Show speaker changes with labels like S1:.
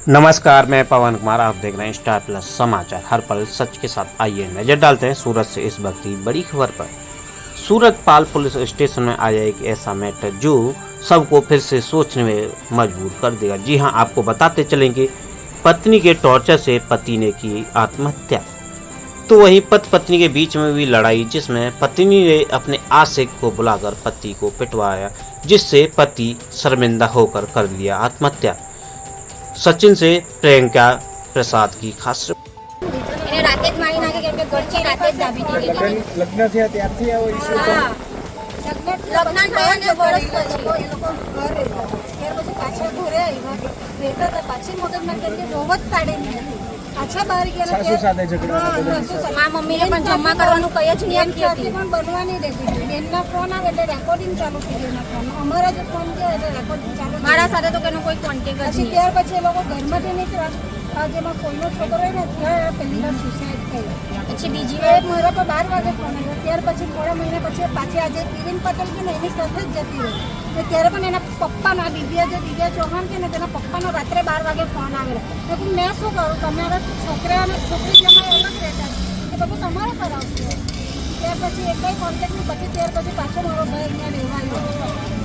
S1: नमस्कार, मैं पवन कुमार। आप देख रहे हैं स्टार प्लस समाचार, हर पल सच के साथ। आइए नजर डालते हैं सूरत से इस वक्त की बड़ी खबर पर। सूरत पाल पुलिस स्टेशन में आया एक ऐसा मैटर जो सबको फिर से सोचने में मजबूर कर देगा। जी हां, आपको बताते चलेंगे, पत्नी के टॉर्चर से पति ने की आत्महत्या। तो वहीं पति पत्नी के बीच में भी लड़ाई, जिसमें पत्नी ने अपने आशिक को बुलाकर पति को पिटवाया, जिससे पति शर्मिंदा होकर कर लिया आत्महत्या। सचिन से प्रियंका प्रसाद की खास
S2: એને રાતે જ મારી નાખે કેમ કે ઘરથી રાતે જ દાબી દીધી.
S3: લગ્ન થયા ત્યારથી આવો ઇશ્યુ હતો.
S2: હા, લગ્ન થયા ને વર્ષ પછી એ લોકો ઘર રહેતા ત્યાર પછી પાછા ઘરે આવ્યા રહેતા હતા. પાછી મગજમાં કેમ કે રોવ જ કાઢે નહીં પાછા બહાર ગયા.
S3: સાસુ સાથે ઝઘડો હતો.
S2: મારા મમ્મીને પણ જમા કરવાનું કઈ જ નહીં આપતી હતી.
S4: પણ બનવા નહીં દેતી. બેનના ફોન આવે એટલે રેકોર્ડિંગ ચાલુ થઈ ગઈ એના ફોન. અમારા જે ફોન ગયા એટલે રેકોર્ડિંગ ચાલુ.
S2: મારા સાથે તો એનો કોઈ કોન્ટેક્ટ જ
S4: પછી
S2: નહીં.
S4: ત્યાર પછી એ લોકો ઘરમાંથી નીકળ્યા. આ જેમાં કોઈનો છોકરો હોય ને ત્યાં પહેલી વાર સુસાઇડ કર્યો.
S2: પછી બીજી
S4: એ
S2: વાર
S4: મારા પર 12 વાગે ફોન આવ્યો. ત્યાર પછી થોડા મહિના પછી પાછી આજે કિરીન પટેલ કે ને એની સાથે જ જતી રહી. અને ત્યારે પણ એના પપ્પાના દિવ્યા ચૌહાણ કે ને તેના પપ્પાનો રાત્રે 12 વાગે ફોન આવેલો. મેં શું કરું, તમારા છોકરા અને છોકરી જમા અલગ રહેતા એ બધું તમારે કરાવશે. ત્યાર પછી એક કંઈ કોન્ટેક્ટ નહીં. પછી ત્યાર પછી પાછો મારો ભાઈ અહીંયા રહેવા આવ્યો.